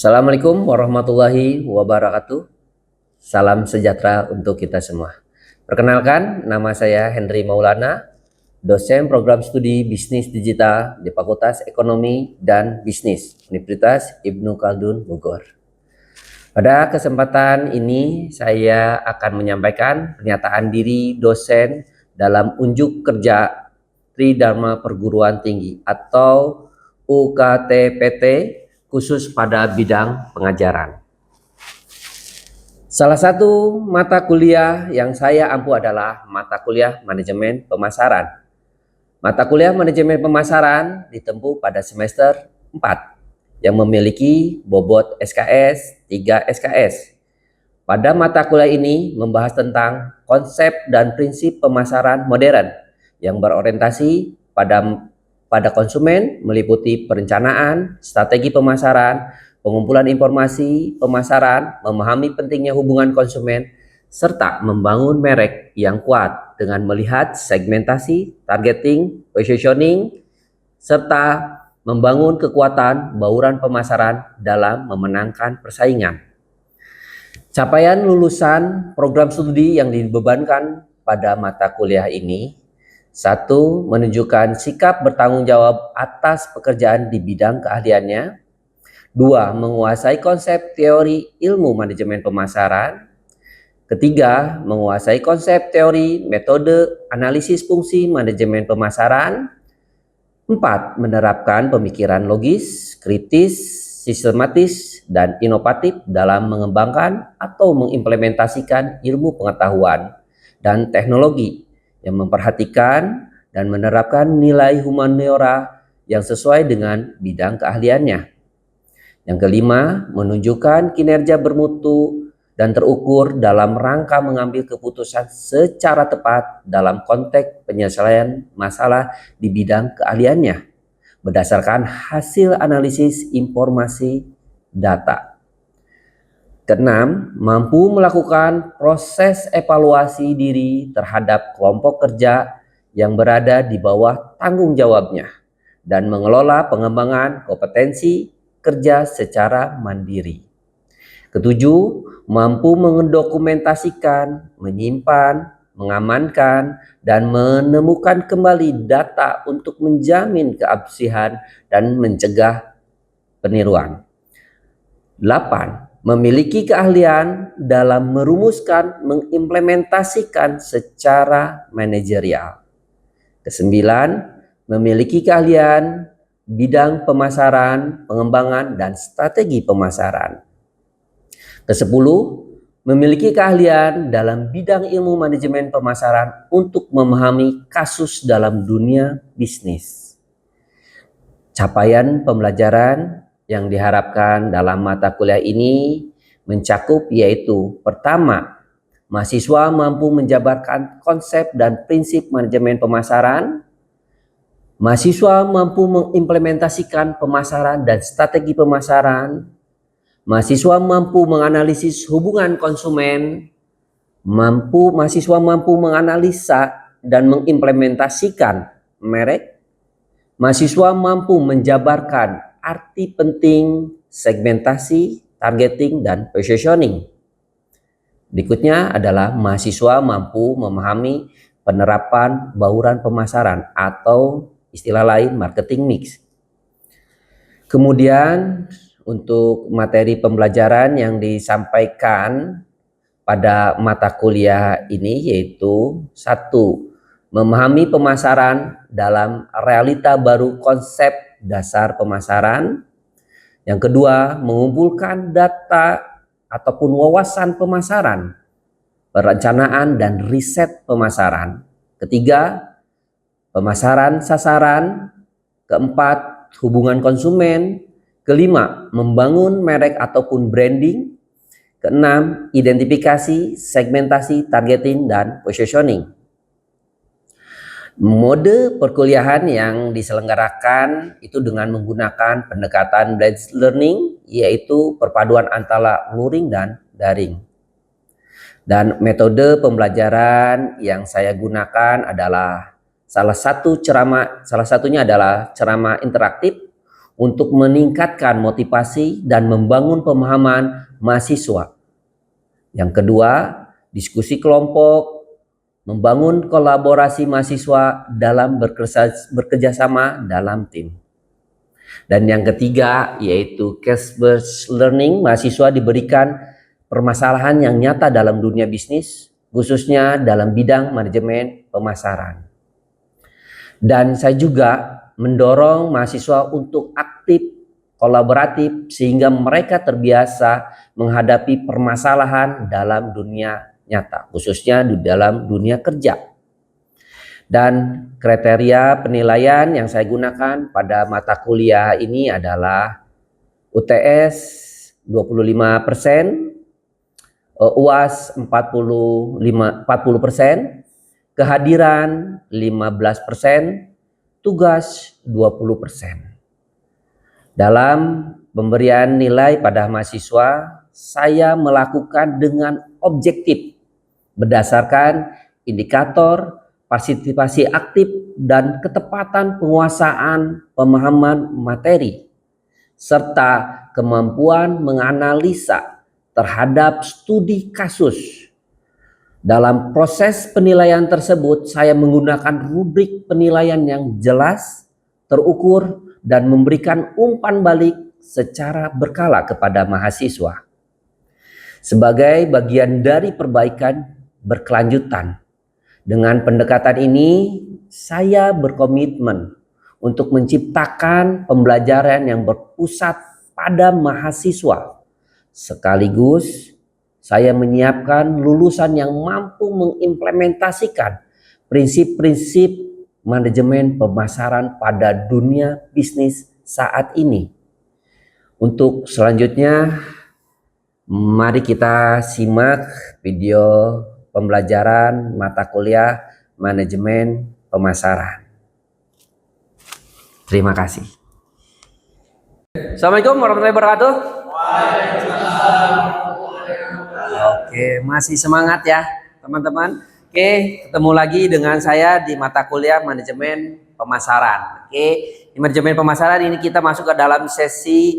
Assalamualaikum warahmatullahi wabarakatuh. Salam sejahtera untuk kita semua. Perkenalkan, nama saya Henry Maulana, dosen program studi Bisnis Digital di Fakultas Ekonomi dan Bisnis Universitas Ibnu Khaldun Bogor. Pada kesempatan ini saya akan menyampaikan pernyataan diri dosen dalam unjuk kerja Tridharma Perguruan Tinggi atau UKTPT khusus pada bidang pengajaran. Salah satu mata kuliah yang saya ampu adalah mata kuliah Manajemen Pemasaran. Mata kuliah Manajemen Pemasaran ditempuh pada semester 4 yang memiliki bobot SKS 3 SKS. Pada mata kuliah ini membahas tentang konsep dan prinsip pemasaran modern yang berorientasi pada konsumen, meliputi perencanaan, strategi pemasaran, pengumpulan informasi pemasaran, memahami pentingnya hubungan konsumen, serta membangun merek yang kuat dengan melihat segmentasi, targeting, positioning, serta membangun kekuatan bauran pemasaran dalam memenangkan persaingan. Capaian lulusan program studi yang dibebankan pada mata kuliah ini: 1. Menunjukkan sikap bertanggung jawab atas pekerjaan di bidang keahliannya. 2. Menguasai konsep teori ilmu manajemen pemasaran. 3. Menguasai konsep teori metode analisis fungsi manajemen pemasaran. 4. Menerapkan pemikiran logis, kritis, sistematis, dan inovatif dalam mengembangkan atau mengimplementasikan ilmu pengetahuan dan teknologi yang memperhatikan dan menerapkan nilai humaniora yang sesuai dengan bidang keahliannya. Yang kelima, menunjukkan kinerja bermutu dan terukur dalam rangka mengambil keputusan secara tepat dalam konteks penyelesaian masalah di bidang keahliannya berdasarkan hasil analisis informasi data. Keenam, mampu melakukan proses evaluasi diri terhadap kelompok kerja yang berada di bawah tanggung jawabnya dan mengelola pengembangan kompetensi kerja secara mandiri. Ketujuh, mampu mendokumentasikan, menyimpan, mengamankan, dan menemukan kembali data untuk menjamin keabsahan dan mencegah peniruan. 8. Memiliki keahlian dalam merumuskan, mengimplementasikan secara manajerial. 9. Memiliki keahlian bidang pemasaran, pengembangan, dan strategi pemasaran. 10. Memiliki keahlian dalam bidang ilmu manajemen pemasaran untuk memahami kasus dalam dunia bisnis. Capaian pembelajaran yang diharapkan dalam mata kuliah ini mencakup yaitu: pertama, mahasiswa mampu menjabarkan konsep dan prinsip manajemen pemasaran. Mahasiswa mampu mengimplementasikan pemasaran dan strategi pemasaran. Mahasiswa mampu menganalisis hubungan konsumen. Mahasiswa mampu menganalisa dan mengimplementasikan merek. Mahasiswa mampu menjabarkan arti penting segmentasi, targeting, dan positioning. Berikutnya adalah mahasiswa mampu memahami penerapan bauran pemasaran atau istilah lain marketing mix. Kemudian untuk materi pembelajaran yang disampaikan pada mata kuliah ini yaitu: 1. Memahami pemasaran dalam realita baru konsep dasar pemasaran. Yang kedua, mengumpulkan data ataupun wawasan pemasaran, perencanaan dan riset pemasaran. Ketiga, pemasaran sasaran, keempat, hubungan konsumen, kelima, membangun merek ataupun branding, keenam, identifikasi, segmentasi, targeting, dan positioning. Mode perkuliahan yang diselenggarakan itu dengan menggunakan pendekatan blended learning, yaitu perpaduan antara luring dan daring. Dan metode pembelajaran yang saya gunakan adalah salah satunya adalah ceramah interaktif untuk meningkatkan motivasi dan membangun pemahaman mahasiswa. Yang kedua, diskusi kelompok, membangun kolaborasi mahasiswa dalam bekerjasama dalam tim. Dan yang ketiga yaitu case-based learning, mahasiswa diberikan permasalahan yang nyata dalam dunia bisnis, khususnya dalam bidang manajemen pemasaran. Dan saya juga mendorong mahasiswa untuk aktif, kolaboratif, sehingga mereka terbiasa menghadapi permasalahan dalam dunia nyata, khususnya di dalam dunia kerja. Dan kriteria penilaian yang saya gunakan pada mata kuliah ini adalah UTS 25%, UAS 40%, kehadiran 15%, tugas 20%. Dalam pemberian nilai pada mahasiswa, saya melakukan dengan objektif berdasarkan indikator partisipasi aktif dan ketepatan penguasaan pemahaman materi, serta kemampuan menganalisa terhadap studi kasus. Dalam proses penilaian tersebut, saya menggunakan rubrik penilaian yang jelas, terukur, dan memberikan umpan balik secara berkala kepada mahasiswa. Sebagai bagian dari perbaikan berkelanjutan, dengan pendekatan ini, saya berkomitmen untuk menciptakan pembelajaran yang berpusat pada mahasiswa. Sekaligus, saya menyiapkan lulusan yang mampu mengimplementasikan prinsip-prinsip manajemen pemasaran pada dunia bisnis saat ini. Untuk selanjutnya, mari kita simak video pembelajaran mata kuliah manajemen pemasaran. Terima kasih. Assalamualaikum warahmatullahi wabarakatuh. Oke, masih semangat ya teman-teman. Oke, ketemu lagi dengan saya di mata kuliah manajemen pemasaran. Oke, di manajemen pemasaran ini kita masuk ke dalam sesi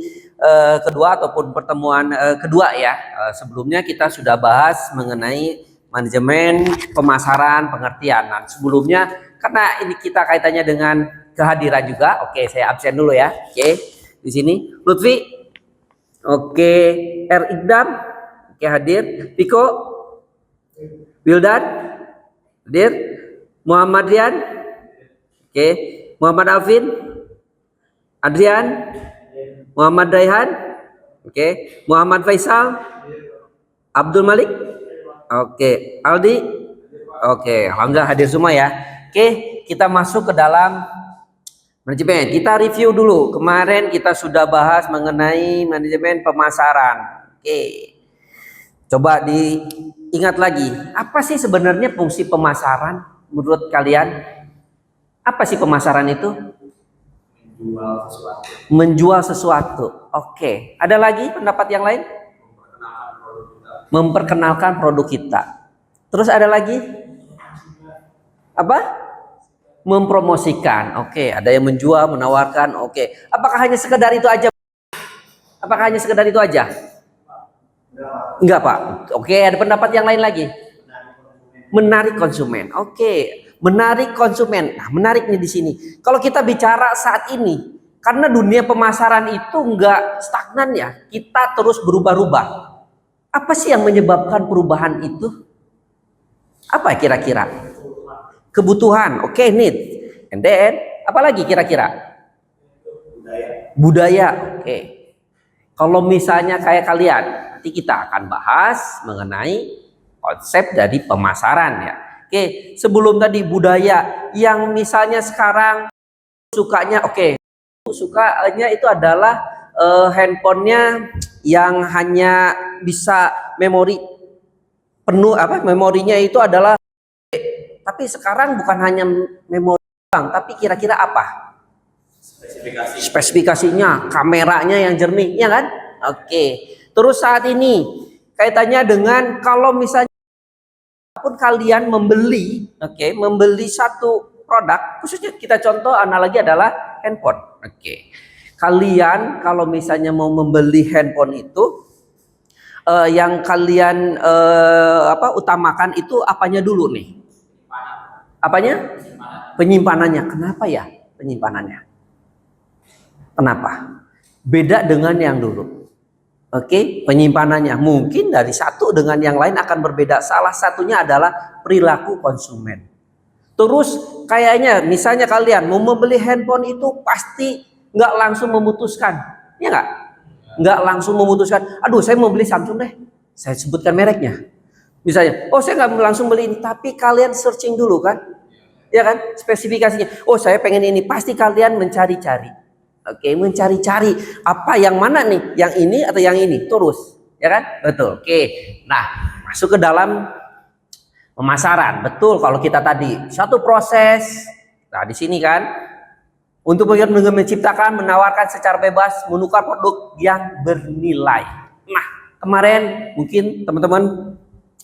kedua ataupun pertemuan kedua ya. Sebelumnya kita sudah bahas mengenai manajemen pemasaran pengertian. Nah, sebelumnya karena ini kita kaitannya dengan kehadiran juga. Oke, saya absen dulu ya. Oke, di sini Lutfi. Oke, R Iqdam. Oke, hadir. Piko, Wildan, hadir. Muhammad Rian. Oke, Muhammad Alvin, Adrian, Muhammad Daihan. Oke, Muhammad Faisal, Abdul Malik. Oke, Aldi. Oke, alhamdulillah hadir semua ya. Oke, kita masuk ke dalam manajemen. Kita review dulu. Kemarin kita sudah bahas mengenai manajemen pemasaran. Oke. Coba diingat lagi. Apa sih sebenarnya fungsi pemasaran menurut kalian? Apa sih pemasaran itu? Menjual sesuatu. Oke. Ada lagi pendapat yang lain? Memperkenalkan produk kita. Terus ada lagi? Apa? Mempromosikan. Oke, ada yang menjual, menawarkan. Oke. Apakah hanya sekedar itu aja? Apakah hanya sekedar itu aja? Enggak, Pak. Oke, ada pendapat yang lain lagi. Menarik konsumen. Oke, menarik konsumen. Nah, menariknya di sini. Kalau kita bicara saat ini, karena dunia pemasaran itu enggak stagnan ya. Kita terus berubah-ubah. Apa sih yang menyebabkan perubahan itu? Apa kira-kira? Kebutuhan. Oke, need. And then, apa lagi kira-kira? Budaya. Oke. Kalau misalnya kayak kalian, nanti kita akan bahas mengenai konsep dari pemasaran ya. Oke, sebelum tadi budaya yang misalnya sekarang sukanya, oke, sukanya itu adalah handphonenya yang hanya bisa memori penuh, memorinya itu adalah, tapi sekarang bukan hanya memori doang, tapi kira-kira apa? Spesifikasinya, kameranya yang jernih, ya kan? Oke. Terus saat ini kaitannya dengan kalau misalnya pun kalian membeli, membeli satu produk, khususnya kita contoh analogi adalah handphone. Kalian kalau misalnya mau membeli handphone itu, yang kalian utamakan itu apanya dulu nih? Apanya? Penyimpanannya. Kenapa ya penyimpanannya? Kenapa? Beda dengan yang dulu. Penyimpanannya mungkin dari satu dengan yang lain akan berbeda. Salah satunya adalah perilaku konsumen. Terus kayaknya misalnya kalian mau membeli handphone itu pasti nggak langsung memutuskan, ya nggak langsung memutuskan. Aduh, saya mau beli Samsung deh. Saya sebutkan mereknya. Misalnya, oh saya nggak langsung beli ini, tapi kalian searching dulu kan, ya kan, spesifikasinya. Oh saya pengen ini, pasti kalian mencari-cari. Mencari-cari apa yang mana nih, yang ini atau yang ini, terus, ya kan, betul. Nah, masuk ke dalam pemasaran, betul. Kalau kita tadi satu proses, nah di sini kan, untuk menciptakan, menawarkan secara bebas, menukar produk yang bernilai. Nah, kemarin mungkin teman-teman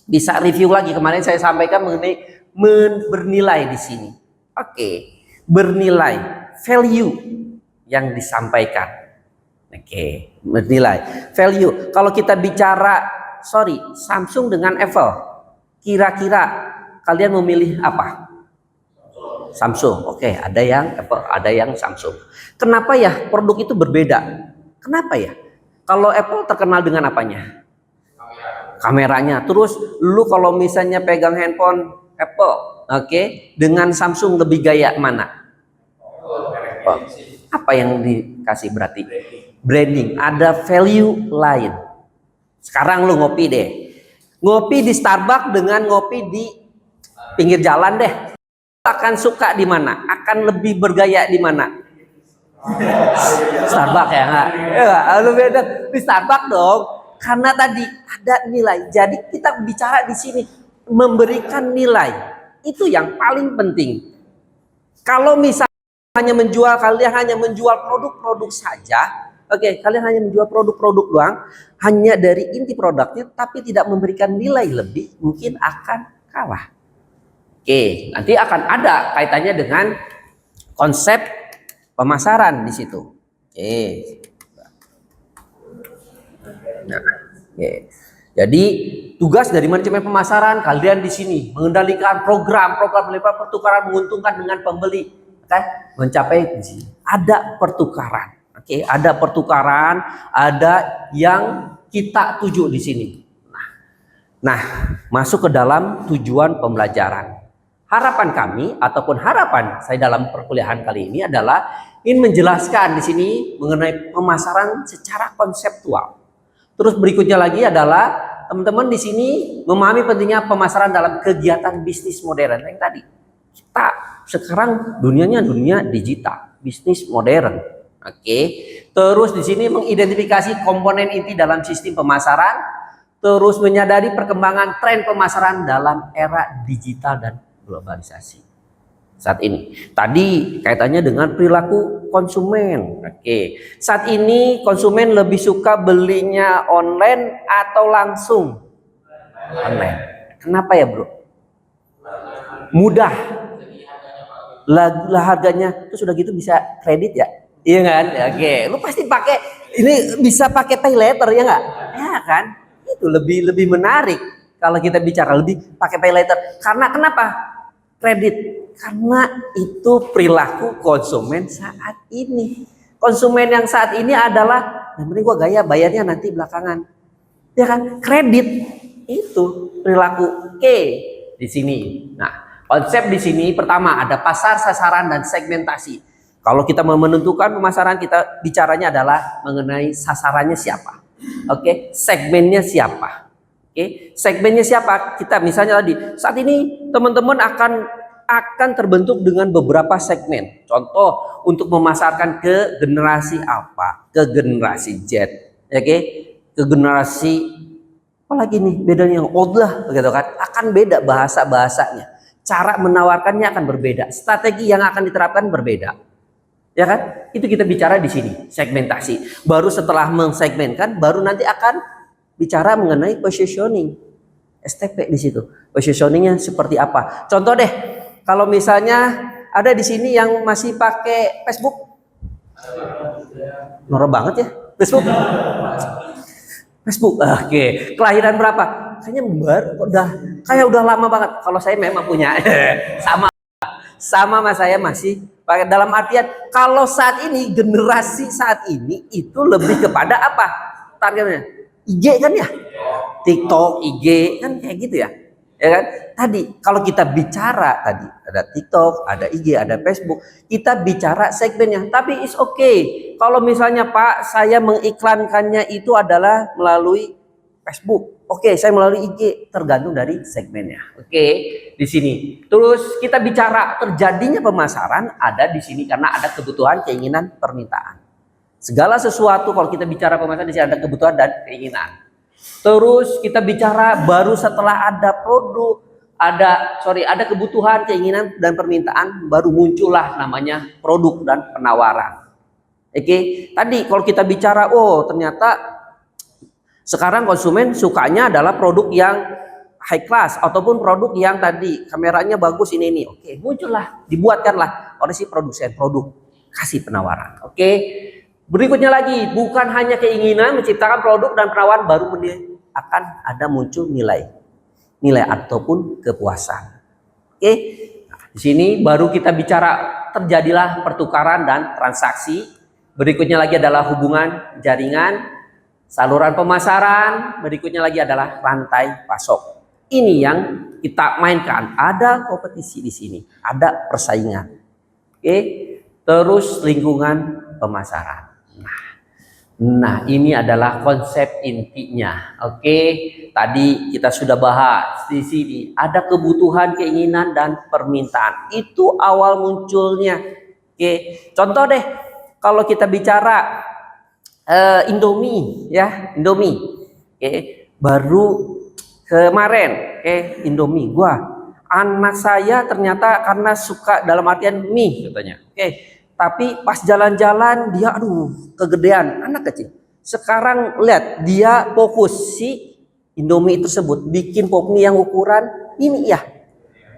bisa review lagi. Kemarin saya sampaikan mengenai bernilai di sini. Bernilai, value yang disampaikan. Bernilai, value. Kalau kita bicara, Samsung dengan Apple, kira-kira kalian memilih apa? Samsung. Ada yang Apple, ada yang Samsung. Kenapa ya produk itu berbeda? Kenapa ya? Kalau Apple terkenal dengan apanya? Kameranya. Terus lu kalau misalnya pegang handphone Apple, dengan Samsung lebih gaya mana? Apa yang dikasih berarti? Branding. Ada value lain. Sekarang lu ngopi deh. Ngopi di Starbucks dengan ngopi di pinggir jalan deh. Akan suka di mana? Akan lebih bergaya di mana? Starbucks ya nggak? Lu beda di Starbucks dong. Karena tadi ada nilai. Jadi kita bicara di sini memberikan nilai. Itu yang paling penting. Kalau misalnya kalian hanya menjual produk-produk saja, kalian hanya menjual produk-produk doang, hanya dari inti produknya, tapi tidak memberikan nilai lebih, mungkin akan kalah. Nanti akan ada kaitannya dengan konsep pemasaran di situ. Jadi tugas dari manajemen pemasaran kalian di sini mengendalikan program pertukaran menguntungkan dengan pembeli. Mencapai ada pertukaran, ada pertukaran, ada yang kita tuju di sini. Nah, masuk ke dalam tujuan pembelajaran. Harapan kami ataupun harapan saya dalam perkuliahan kali ini adalah ingin menjelaskan di sini mengenai pemasaran secara konseptual. Terus berikutnya lagi adalah teman-teman di sini memahami pentingnya pemasaran dalam kegiatan bisnis modern yang tadi. Kita sekarang dunianya dunia digital, bisnis modern. Terus di sini mengidentifikasi komponen inti dalam sistem pemasaran, terus menyadari perkembangan tren pemasaran dalam era digital dan globalisasi saat ini. Tadi kaitannya dengan perilaku konsumen. Saat ini konsumen lebih suka belinya online atau langsung? Online. Kenapa ya, bro? Mudah. Lah harganya terus sudah gitu bisa kredit ya, iya kan? Lu pasti pakai ini, bisa pakai pay later ya nggak? Ya kan? Itu lebih menarik kalau kita bicara lebih pakai pay later. Karena kenapa? Kredit. Karena itu perilaku konsumen saat ini. Konsumen yang saat ini adalah, yang penting gua gaya, bayarnya nanti belakangan. Ya kan? Kredit itu perilaku di sini. Nah, konsep di sini pertama ada pasar, sasaran, dan segmentasi. Kalau kita mau menentukan pemasaran, kita bicaranya adalah mengenai sasarannya siapa, segmennya siapa, Oke, segmennya siapa? Kita misalnya tadi saat ini teman-teman akan terbentuk dengan beberapa segmen. Contoh untuk memasarkan ke generasi apa? Ke generasi Z, oke? Ke generasi apalagi nih bedanya yang old lah, gitu kan? Akan beda bahasanya, cara menawarkannya akan berbeda, strategi yang akan diterapkan berbeda, ya kan? Itu kita bicara di sini segmentasi. Baru setelah mengsegmenkan, baru nanti akan bicara mengenai positioning, STP di situ. Positioningnya seperti apa? Contoh deh, kalau misalnya ada di sini yang masih pakai Facebook, norak banget ya Facebook. Facebook, oke. Kelahiran berapa? Kayaknya kayak udah lama banget. Kalau saya memang punya, sama mas saya masih pakai. Dalam artian, kalau saat ini generasi saat ini itu lebih kepada apa targetnya? IG kan ya, TikTok, IG kan kayak gitu ya, ya kan? Tadi kalau kita bicara tadi ada TikTok, ada IG, ada Facebook, kita bicara segmennya. Tapi it's okay kalau misalnya Pak saya mengiklankannya itu adalah melalui Facebook, oke, saya melalui IG, tergantung dari segmennya. Oke, di sini. Terus kita bicara terjadinya pemasaran ada di sini karena ada kebutuhan, keinginan, permintaan. Segala sesuatu kalau kita bicara pemasaran di sini ada kebutuhan dan keinginan. Terus kita bicara baru setelah ada produk, ada kebutuhan, keinginan dan permintaan, baru muncullah namanya produk dan penawaran. Oke, tadi kalau kita bicara ternyata sekarang konsumen sukanya adalah produk yang high class ataupun produk yang tadi kameranya bagus ini. Oke, muncullah, dibuatkanlah oleh si produsen produk, kasih penawaran. Oke. Berikutnya lagi, bukan hanya keinginan menciptakan produk dan penawaran, baru akan ada muncul nilai ataupun kepuasan. Oke, nah, di sini baru kita bicara terjadilah pertukaran dan transaksi. Berikutnya lagi adalah hubungan jaringan, saluran pemasaran. Berikutnya lagi adalah rantai pasok. Ini yang kita mainkan. Ada kompetisi di sini, ada persaingan. Oke, terus lingkungan pemasaran. Nah, ini adalah konsep intinya. Oke, tadi kita sudah bahas di sini ada kebutuhan, keinginan dan permintaan. Itu awal munculnya. Oke, contoh deh kalau kita bicara Indomie ya, Indomie. Oke, baru kemarin Indomie anak saya ternyata karena suka dalam artian mie katanya. Tapi pas jalan-jalan dia kegedean, anak kecil. Sekarang lihat dia fokus si Indomie tersebut bikin pop mie yang ukuran mini ya.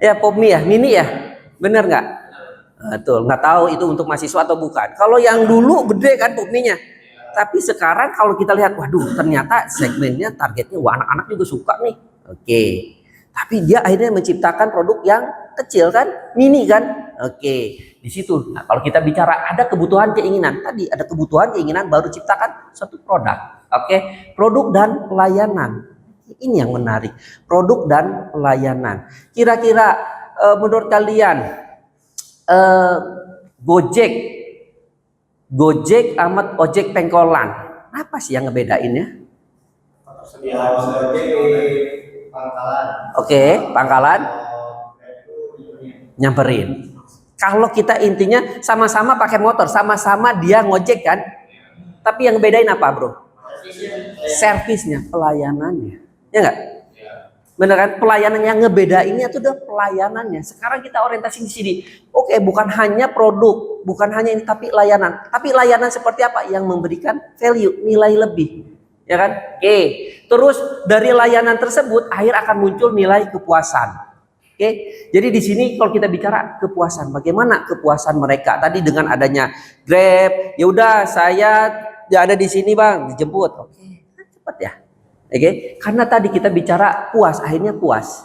Ya pop mie ya, mini ya. Bener nggak? Betul, nggak tahu itu untuk mahasiswa atau bukan. Kalau yang dulu gede kan pop mie-nya. Tapi sekarang kalau kita lihat, ternyata segmennya targetnya anak-anak juga suka nih. Oke. Tapi dia akhirnya menciptakan produk yang kecil kan, mini kan. Oke, di situ. Nah, kalau kita bicara ada kebutuhan keinginan, tadi ada kebutuhan keinginan baru ciptakan suatu produk. Oke, produk dan pelayanan. Ini yang menarik, produk dan pelayanan. Kira-kira menurut kalian Gojek amat ojek pengkolan, apa sih yang ngebedainnya? Oke, pangkalan nyamperin. Kalau kita intinya sama-sama pakai motor, sama-sama dia ngojek kan, tapi yang bedain apa bro? Servisnya, pelayanannya, ya nggak? Bener kan? Pelayanan yang ngebedainnya itu udah pelayanannya. Sekarang kita orientasi di sini. Oke, bukan hanya produk, bukan hanya ini, tapi layanan. Tapi layanan seperti apa? Yang memberikan value, nilai lebih. Ya kan? Oke. Terus dari layanan tersebut akhir akan muncul nilai kepuasan. Oke. Jadi di sini kalau kita bicara kepuasan, bagaimana kepuasan mereka? Tadi dengan adanya Grab, ya udah saya ada di sini Bang, dijemput. Oke, cepat ya. Oke, karena tadi kita bicara puas, akhirnya puas.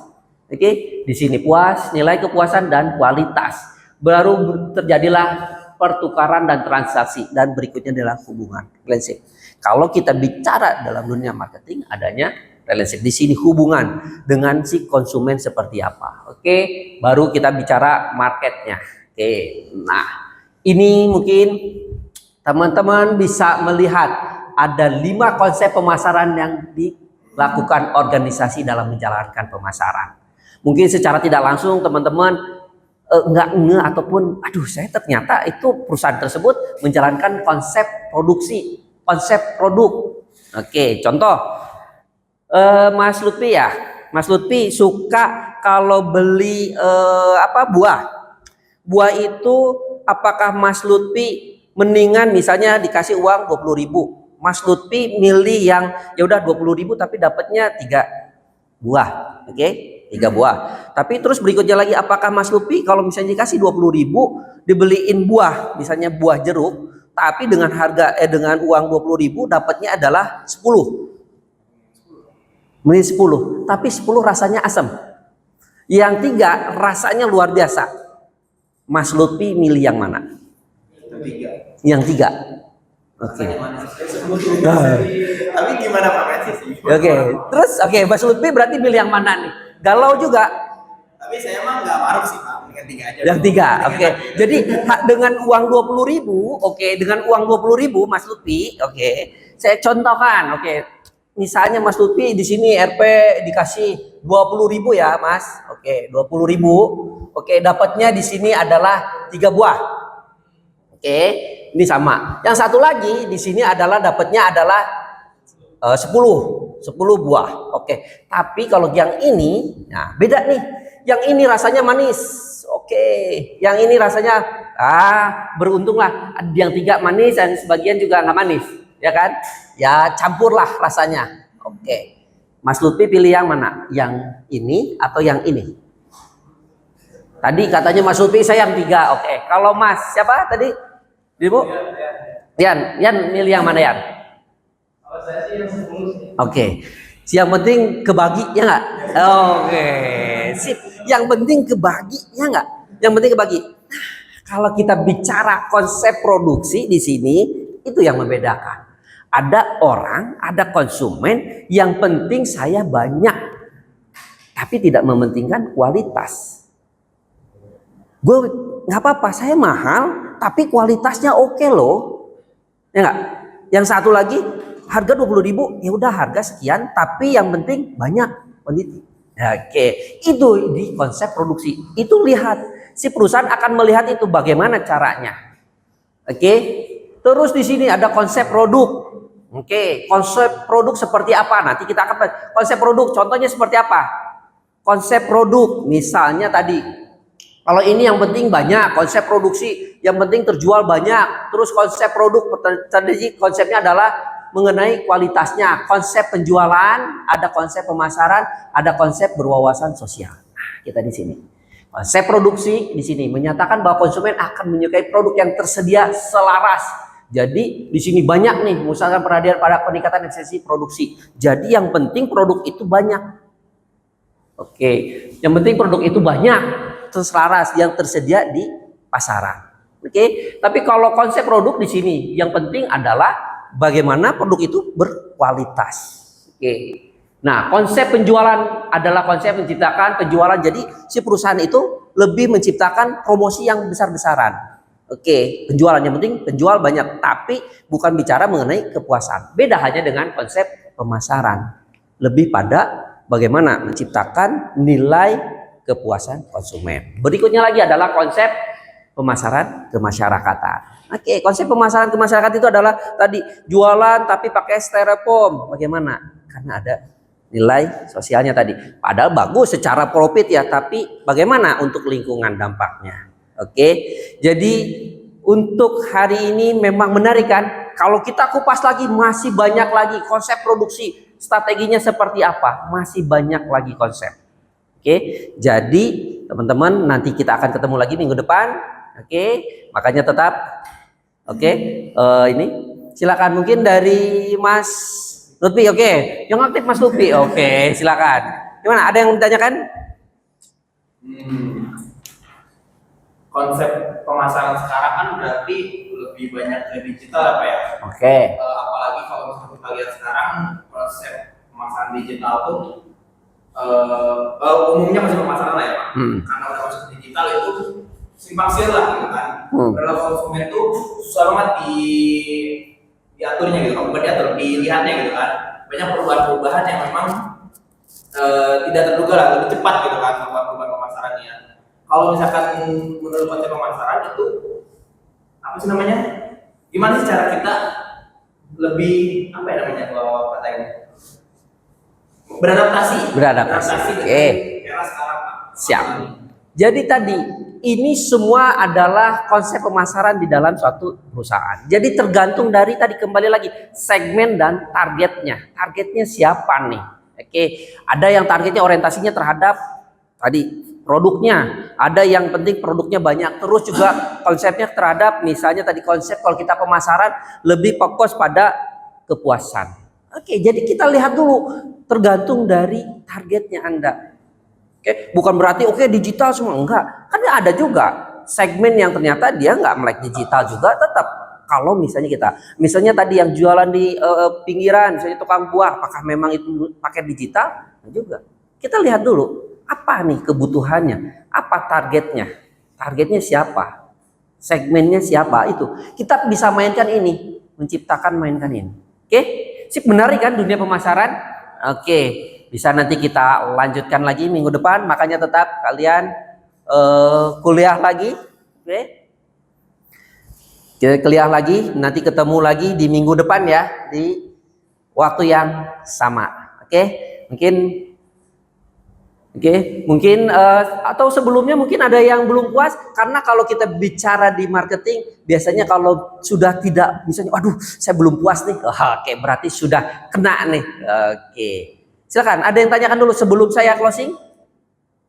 Oke, di sini puas, nilai kepuasan dan kualitas. Baru terjadilah pertukaran dan transaksi dan berikutnya adalah hubungan, relationship. Kalau kita bicara dalam dunia marketing adanya relationship, di sini hubungan dengan si konsumen seperti apa. Oke, baru kita bicara marketnya. Oke, nah ini mungkin teman-teman bisa melihat ada 5 konsep pemasaran yang lakukan organisasi dalam menjalankan pemasaran. Mungkin secara tidak langsung teman-teman nggak nge ataupun aduh saya ternyata itu perusahaan tersebut menjalankan konsep produksi, konsep produk. Oke, contoh Mas Lutfi ya, Mas Lutfi suka kalau beli buah itu apakah Mas Lutfi mendingan misalnya dikasih uang 20.000, Mas Lutfi milih yang ya udah 20.000 tapi dapatnya 3 buah, oke? 3 buah. Tapi terus berikutnya lagi, apakah Mas Lutfi kalau misalnya dikasih 20.000 dibeliin buah, misalnya buah jeruk, tapi dengan harga dengan uang 20.000 dapatnya adalah 10. Beli 10, tapi 10 rasanya asam. Yang 3 rasanya luar biasa. Mas Lutfi milih yang mana? Yang 3. Oke. Tapi gimana Pak Mensis? Oke. Terus Mas Lutfi berarti milih yang mana nih? Galau juga. Tapi saya mah nggak marah sih Pak, dengan 3 aja. Yang 3. Oke. Jadi dengan uang 20.000, dengan uang 20.000 Mas Lutfi, saya contohkan, misalnya Mas Lutfi di sini RP dikasih 20.000 ya, Mas. 20.000. Dapatnya di sini adalah 3 buah. Ini sama. Yang satu lagi di sini adalah dapatnya adalah 10 buah. Tapi kalau yang ini, nah beda nih. Yang ini rasanya manis. Yang ini rasanya beruntunglah. Yang 3 manis dan sebagian juga nggak manis, ya kan? Ya campurlah rasanya. Mas Lutfi pilih yang mana? Yang ini atau yang ini? Tadi katanya Mas Lutfi saya yang 3. Kalau Mas siapa tadi? Ibu? Yan milih yang mana Yan? Kalau saya sih yang 10 sih. Yang penting kebagi ya nggak? Sip. Yang penting kebagi ya nggak? Yang penting kebagi. Kalau kita bicara konsep produksi di sini itu yang membedakan. Ada orang, ada konsumen yang penting saya banyak, tapi tidak mementingkan kualitas. Gue nggak apa-apa, saya mahal, tapi kualitasnya oke loh, ya nggak? Yang satu lagi harga 20.000, ya udah harga sekian, tapi yang penting banyak peneliti. Itu di konsep produksi. Itu lihat si perusahaan akan melihat itu bagaimana caranya. Terus di sini ada konsep produk. Konsep produk seperti apa? Nanti kita akan konsep produk. Contohnya seperti apa? Konsep produk, misalnya tadi. Kalau ini yang penting banyak, konsep produksi yang penting terjual banyak. Terus konsep produk tadi konsepnya adalah mengenai kualitasnya. Konsep penjualan, ada konsep pemasaran, ada konsep berwawasan sosial. Nah, kita di sini. Konsep produksi di sini menyatakan bahwa konsumen akan menyukai produk yang tersedia selaras. Jadi di sini banyak nih, misalkan perhatian pada peningkatan efisiensi produksi. Jadi yang penting produk itu banyak. Yang penting produk itu banyak, selaras yang tersedia di pasaran. Tapi kalau konsep produk di sini yang penting adalah bagaimana produk itu berkualitas. Nah, konsep penjualan adalah konsep menciptakan penjualan. Jadi si perusahaan itu lebih menciptakan promosi yang besar-besaran. Penjualan yang penting penjual banyak, tapi bukan bicara mengenai kepuasan. Beda hanya dengan konsep pemasaran. Lebih pada bagaimana menciptakan nilai kepuasan konsumen. Berikutnya lagi adalah konsep pemasaran kemasyarakatan. Konsep pemasaran kemasyarakatan itu adalah tadi jualan tapi pakai styrofoam. Bagaimana? Karena ada nilai sosialnya tadi. Padahal bagus secara profit ya, tapi bagaimana untuk lingkungan dampaknya? Jadi untuk hari ini memang menarik kan? Kalau kita kupas lagi masih banyak lagi konsep produksi, strateginya seperti apa? Masih banyak lagi konsep. Jadi teman-teman nanti kita akan ketemu lagi minggu depan. Makanya tetap ini silakan mungkin dari Mas Lutfi. Yang aktif Mas Lutfi. Silakan. Gimana? Ada yang ditanyakan? Konsep pemasaran sekarang kan berarti lebih banyak ke digital ya Pak ya? Apalagi kalau misalnya kita lihat sekarang konsep pemasaran digital tuh umumnya masih pemasaran lah ya Pak. Karena udah masuk ke digital itu simpang siur lah gitu kan. Kalau konsumen tuh susah banget diaturnya gitu, bukan diatur, dilihatnya gitu kan. banyak perubahan-perubahan yang memang tidak terduga lah, lebih cepat gitu kan perubahan pemasarannya. Kalau misalkan menurut konsep pemasaran itu apa sih namanya? Gimana sih cara kita lebih apa ya namanya kalau kata ini? Beradaptasi. Oke. Era sekarang. Siap. Jadi tadi ini semua adalah konsep pemasaran di dalam suatu perusahaan. Jadi tergantung dari tadi kembali lagi segmen dan targetnya. Targetnya siapa nih? Oke, ada yang targetnya orientasinya terhadap tadi produknya, ada yang penting produknya banyak, terus juga konsepnya terhadap misalnya tadi konsep kalau kita pemasaran lebih fokus pada kepuasan. Oke, jadi kita lihat dulu tergantung dari targetnya Anda. Oke, bukan berarti digital semua, enggak. Kan ada juga segmen yang ternyata dia nggak melek digital juga tetap. Kalau misalnya tadi yang jualan di pinggiran, misalnya tukang buah, apakah memang itu pakai digital? Nah, juga. Kita lihat dulu apa nih kebutuhannya, apa targetnya siapa, segmennya siapa itu. Kita bisa mainkan ini, mainkan ini. Oke, sip, menarik kan dunia pemasaran? Oke, bisa nanti kita lanjutkan lagi minggu depan. Makanya tetap kalian kuliah lagi, oke? Kita kuliah lagi, nanti ketemu lagi di minggu depan ya, di waktu yang sama. Mungkin atau sebelumnya mungkin ada yang belum puas, karena kalau kita bicara di marketing biasanya kalau sudah tidak, misalnya waduh saya belum puas nih, oke berarti sudah kena nih. Oke, silakan, ada yang tanyakan dulu sebelum saya closing?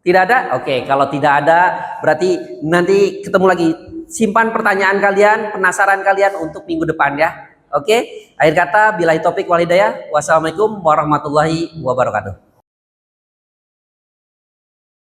Tidak ada? Oke, kalau tidak ada berarti nanti ketemu lagi. Simpan pertanyaan kalian, penasaran kalian untuk minggu depan ya. Oke, akhir kata billahi taufik wal hidayah. Wassalamualaikum warahmatullahi wabarakatuh.